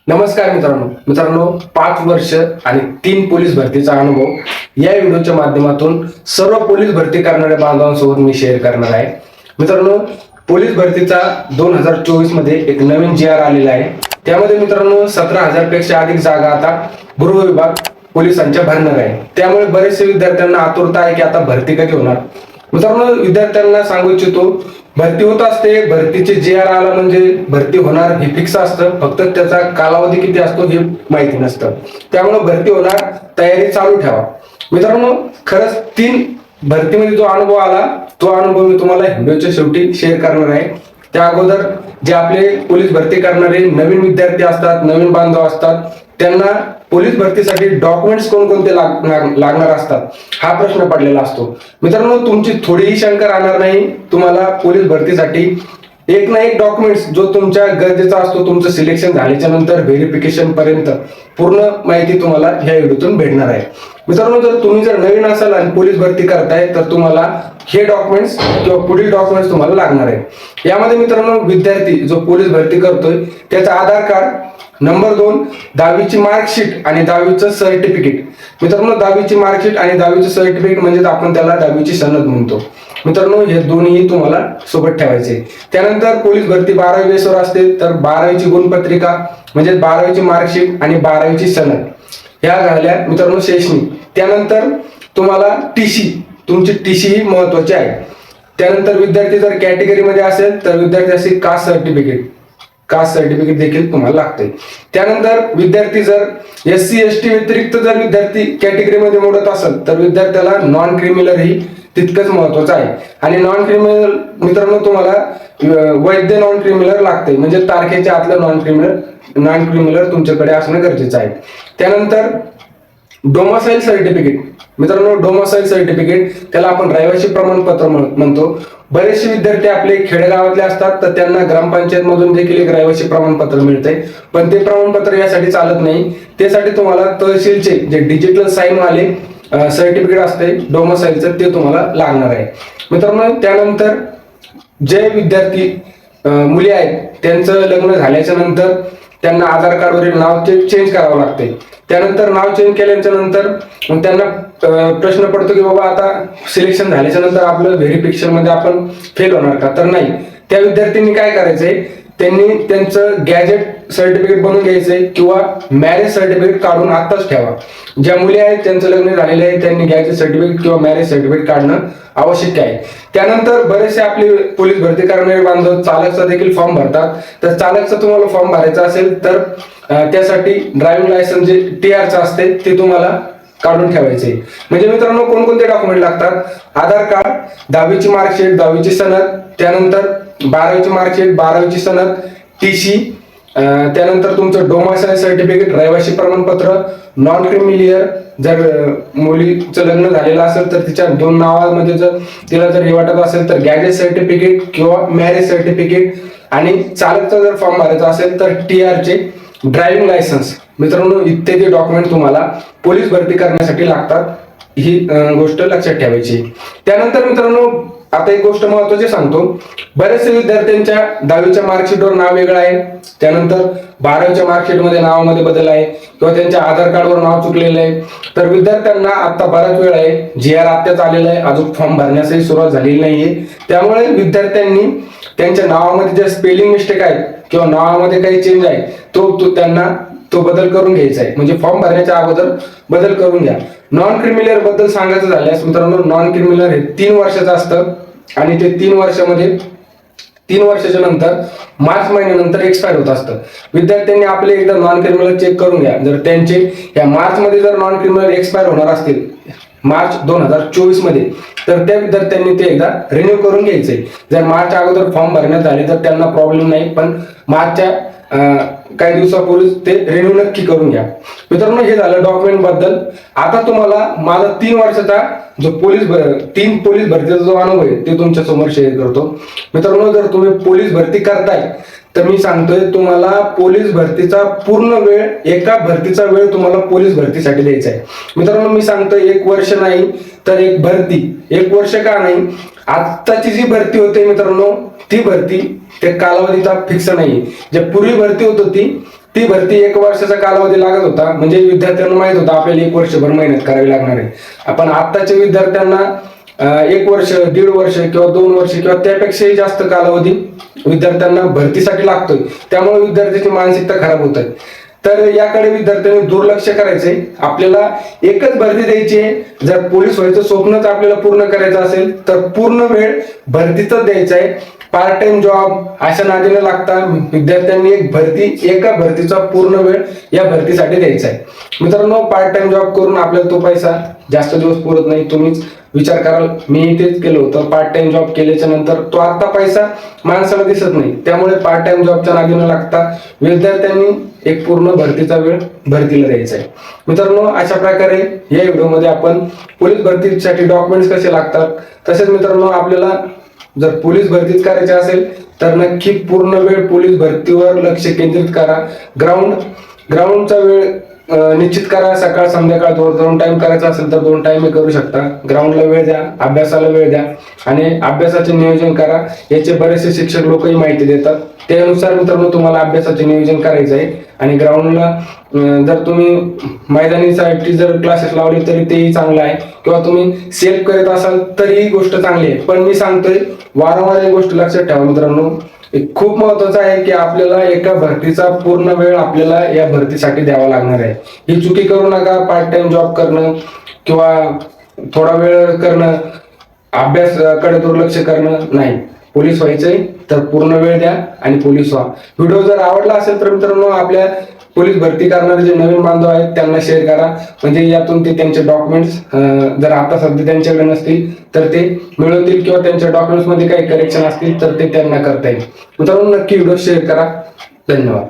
नमस्कार मित्रांनो 5 वर्ष आणि 3 पोलीस भरतीचा अनुभव या व्हिडिओच्या माध्यमातून सर्व पोलीस भरती करणाऱ्या बांधवांसोबत मी शेअर करणार आहे. मित्रांनो, पोलीस भरतीचा 2024 मध्ये एक नवीन GR आलेला आहे. त्यामध्ये मित्रांनो 17,000 पेक्षा अधिक जागा आता गृह विभाग पोलिसांच्या भरणार आहे. त्यामुळे बरेचसे विद्यार्थ्यांना आतुरता आहे की आता भरती कधी होणार. मित्रांनो, विद्यार्थ्यांना सांगू इच्छितो, भरती होत असते. भरतीचे GR आला म्हणजे भरती होणार हे फिक्स असतं, फक्त त्याचा कालावधी किती असतो हे माहिती नसतं. त्यामुळे भरती होणार, तयारी चालू ठेवा. मित्रांनो, खरंच 3 भरतीमध्ये जो अनुभव आला तो अनुभव मी तुम्हाला व्हिडिओच्या शेवटी शेअर करणार आहे. त्या अगोदर जे आपले पोलीस भरती करणारे नवीन विद्यार्थी असतात, नवीन बांधव असतात, त्यांना पोलीस भरतीसाठी डॉक्युमेंट्स कोणकोणते लागणार असतात हा प्रश्न पडलेला असतो. मित्रांनो, तुमची थोडीही शंका राहणार नाही. तुम्हाला पोलीस भरतीसाठी एक ना एक डॉक्युमेंट्स जो तुमच्या गरजेचा असतो, तुमचं सिलेक्शन झाल्याच्या नंतर व्हेरिफिकेशन पर्यंत पूर्ण माहिती तुम्हाला ह्या व्हिडिओतून भेटणार आहे. मित्रांनो, तुम्ही जर नवीन असाल आणि पोलीस भरती करताय तर तुम्हाला हे डॉक्युमेंट्स किंवा पुढील डॉक्युमेंट्स तुम्हाला लागणार आहे. यामध्ये मित्रांनो, विद्यार्थी जो पोलीस भरती करतोय त्याचं आधार कार्ड, नंबर 2 10वीची मार्कशीट आणि 10वीचं सर्टिफिकेट. मित्रांनो, 10वीची मार्कशीट आणि 10वीचं सर्टिफिकेट म्हणजे आपण त्याला 10वीची सनद म्हणतो. मित्रांनो, हे दोन्ही तुम्हाला सोबत ठेवायचे. त्यानंतर पोलीस भरती 12वी बेसवर असते, तर 12वीची गुणपत्रिका म्हणजे 12वीची मार्कशीट आणि 12वीची सनद ह्या झाल्या मित्रांनो शैक्षणिक. त्यानंतर तुम्हाला तुमची TC ही महत्वाची आहे. त्यानंतर विद्यार्थी जर कॅटेगरीमध्ये असेल तर विद्यार्थ्याची कास्ट सर्टिफिकेट देखील तुम्हाला लागते. त्यानंतर विद्यार्थी जर SC ST व्यतिरिक्त जर विद्यार्थी कॅटेगरीमध्ये मोडत असेल तर विद्यार्थ्याला नॉन क्रिमिनल ही तितकंच महत्वाचं आहे. आणि नॉन क्रिमिनल मित्रांनो, तुम्हाला वैध नॉन क्रिमिनल लागते, म्हणजे तारखेच्या आतलं नॉन क्रिमिनल तुमच्याकडे असणं गरजेचं आहे. त्यानंतर डोमासाईल सर्टिफिकेट. मित्रांनो, डोमासाईल सर्टिफिकेट त्याला आपण रहिवासी प्रमाणपत्र म्हणतो. बरेचसे विद्यार्थी आपले खेडेगावातले असतात तर त्यांना ग्रामपंचायत मधून देखील एक रहिवासी प्रमाणपत्र मिळते, पण ते प्रमाणपत्र यासाठी चालत नाही. त्यासाठी तुम्हाला तहसीलचे जे डिजिटल साईन वाले सर्टिफिकेट असते डोमासाईलचं ते तुम्हाला लागणार आहे. मित्रांनो, त्यानंतर जे विद्यार्थी मुली आहेत त्यांचं लग्न झाल्याच्या नंतर त्यांना आधार कार्डवरील नाव चेंज करावं लागते. त्यानंतर नाव चेंज केल्याच्या नंतर मग त्यांना प्रश्न पडतो की बाबा आता सिलेक्शन झाल्याच्या नंतर आपलं व्हेरिफिकेशन मध्ये आपण फेल होणार का? तर नाही. त्या विद्यार्थ्यांनी काय करायचंय, त्यांनी त्यांचं गॅजेट सर्टिफिकेट बनवून घ्यायचंय किंवा मॅरेज सर्टिफिकेट काढून आत्ताच ठेवा. ज्या मुली आहेत त्यांचं लग्न झालेलं आहे त्यांनी गॅजेट सर्टिफिकेट किंवा मॅरेज सर्टिफिकेट काढणं आवश्यक आहे. त्यानंतर बरेचसे आपले पोलीस भरती करणारे बांधव चालकचा देखील फॉर्म भरतात. तर चालकचा तुम्हाला फॉर्म भरायचा असेल तर त्यासाठी ड्रायव्हिंग लायसन्स जे TRचं असते ते तुम्हाला काढून ठेवायचे. म्हणजे मित्रांनो, कोणकोणते डॉक्युमेंट लागतात? आधार कार्ड, 10वीची मार्कशीट, 10वीची सनद, त्यानंतर 12वीची मार्कशीट, 12वीची सनद, TC, त्यानंतर तुमचं डोमासाईल सर्टिफिकेट, रहिवासी प्रमाणपत्र, नॉन क्रिमिलियर. जर मुलीचं लग्न झालेलं असेल तर तिच्या 2 नावामध्ये जर तिला जर हे वाटत असेल तर गॅजेट सर्टिफिकेट किंवा मॅरेज सर्टिफिकेट. आणि चालकचा जर फॉर्म भरायचा असेल तर TRचे ड्रायव्हिंग लायसन्स. मित्रांनो, इत्यादी डॉक्युमेंट तुम्हाला पोलीस भरती करण्यासाठी लागतात, ही गोष्ट लक्षात ठेवायची. त्यानंतर मित्रांनो, आता एक गोष्ट महत्वाची सांगतो. बरेचसे विद्यार्थ्यांच्या 10वीच्या मार्कशीटवर नाव वेगळं आहे, त्यानंतर 12वीच्या मार्कशीटमध्ये नावामध्ये बदल आहे किंवा त्यांच्या आधार कार्डवर नाव चुकलेलं आहे. तर विद्यार्थ्यांना आता बराच वेळ आहे, GR आत्ताच आलेला आहे, अजून फॉर्म भरण्यासही सुरुवात झालेली नाहीये. त्यामुळे विद्यार्थ्यांनी त्यांच्या नावामध्ये जे स्पेलिंग मिस्टेक आहेत किंवा नावामध्ये काही चेंज आहे त्यांना तो बदल करून घ्यायचा आहे. म्हणजे फॉर्म भरण्याच्या अगोदर बदल करून घ्या. नॉन क्रिमिनल बद्दल सांगायचं झाल्यास मित्रांनो, नॉन क्रिमिनल हे 3 वर्षाचं असतं आणि ते 3 वर्षाच्या नंतर मार्च महिन्यानंतर एक्सपायर होत असतं. विद्यार्थ्यांनी आपले एकदा नॉन क्रिमिनल चेक करून घ्या. जर त्यांचे या मार्च मध्ये जर नॉन क्रिमिनल एक्सपायर होणार असतील मार्च 2024 मध्ये तर त्या विद्यार्थ्यांनी ते एकदा रिन्यू करून घ्यायचंय. जर मार्चच्या अगोदर फॉर्म भरण्यात आले तर त्यांना प्रॉब्लेम नाही, पण मार्चच्या काही दिवसापूर्वी ते रिन्यू नक्की करून घ्या. मित्रांनो, हे झालं डॉक्युमेंट बद्दल. आता तुम्हाला माझा 3 वर्षाचा जो पोलीस भरतीचा जो अनुभव आहे ते तुमच्या समोर शेअर करतो. मित्रांनो, जर तुम्ही पोलीस भरती करताय तर मी सांगतोय तुम्हाला पोलीस भरतीचा पूर्ण वेळ, एका भरतीचा वेळ तुम्हाला पोलीस भरतीसाठी द्यायचा आहे. मित्रांनो, मी सांगतोय 1 वर्ष नाही तर एक भरती, 1 वर्ष का नाही, आत्ताची जी भरती होते मित्रांनो ती भरती त्या कालावधीचा फिक्स नाही. जे पूर्वी भरती होत होती ती भरती 1 वर्षाचा कालावधी लागत होता, म्हणजे विद्यार्थ्यांना माहित होतं आपल्याला 1 वर्षभर मेहनत करावी लागणार आहे. आपण आत्ताच्या विद्यार्थ्यांना 1 वर्ष, 1.5 वर्ष किंवा 2 वर्ष किंवा त्यापेक्षाही जास्त कालावधी विद्यार्थ्यांना भरतीसाठी लागतोय. त्यामुळे विद्यार्थ्याची मानसिकता खराब होत आहे. तर याकडे विद्यार्थ्यांनी दुर्लक्ष करायचंय. आपल्याला एकच भरती द्यायची आहे. जर पोलीस व्हायचं स्वप्नच आपल्याला पूर्ण करायचं असेल तर पूर्ण वेळ भरतीचाच द्यायचा आहे. पार्ट टाइम जॉब अशा नादी न लागता विद्यार्थ्यांनी एका भरतीचा पूर्ण वेळ या भरतीसाठी द्यायचा आहे. मित्रांनो, पार्ट टाइम जॉब करून आपल्याला तो पैसा जास्त दिवस पुरत नाही. तुम्हीच विचार कराल, मी तेच केलं होतं. पार्ट टाइम जॉब केल्याच्या नंतर तो आता पैसा माणसाला दिसत नाही. त्यामुळे पार्ट टाइम जॉबच्या नादी न लागता विद्यार्थ्यांनी एक पूर्ण भरतीचा वेळ भरतीला द्यायचा आहे. मित्रांनो, अशा प्रकारे या व्हिडिओमध्ये आपण पोलीस भरतीसाठी डॉक्युमेंट्स कसे लागतात, तसेच मित्रांनो आपल्याला जर पोलीस भरतीच करायची असेल तर नक्की पूर्ण वेळ पोलीस भरतीवर लक्ष केंद्रित करा. ग्राउंडचा वेळ निश्चित करा. सकाळ संध्याकाळ 2 टाइम करायचा असेल तर 2 टाइम करू शकता. ग्राउंडला वेळ द्या, अभ्यासाला वेळ द्या आणि अभ्यासाचे नियोजन करा. याचे बरेचसे शिक्षक लोकही माहिती देतात. त्यानुसार मित्रांनो तुम्हाला अभ्यासाचे नियोजन करायचं आहे. आणि ग्राउंडला जर तुम्ही मैदानीसाठी जर क्लासेस लावले तरी तेही चांगलं आहे, किंवा तुम्ही सेल्फ करत असाल तरी ही गोष्ट चांगली आहे. पण मी सांगतोय, वारंवार एक गोष्ट लक्षात ठेवा मित्रांनो, खूप महत्वाचं आहे की आपल्याला एका भरतीचा पूर्ण वेळ आपल्याला या भरतीसाठी द्यावा लागणार आहे. ही चुकी करू नका. पार्ट टाइम जॉब करणं किंवा थोडा वेळ करणं, अभ्यासाकडे दुर्लक्ष करणं नाही. पोलीस व्हायचंय तर पूर्ण वेळ द्या आणि पोलीस व्हा. व्हिडिओ जर आवडला असेल तर मित्रांनो आपल्या पोलीस भरती करणारे जे नवीन बांधव आहेत त्यांना शेअर करा, म्हणजे यातून ते त्यांचे डॉक्युमेंट्स जर आता सध्या त्यांच्याकडे नसतील तर ते मिळवतील, किंवा त्यांच्या डॉक्युमेंट्स मध्ये काही करेक्शन असतील तर ते त्यांना करता येईल. मित्रांनो, नक्की व्हिडिओ शेअर करा. धन्यवाद.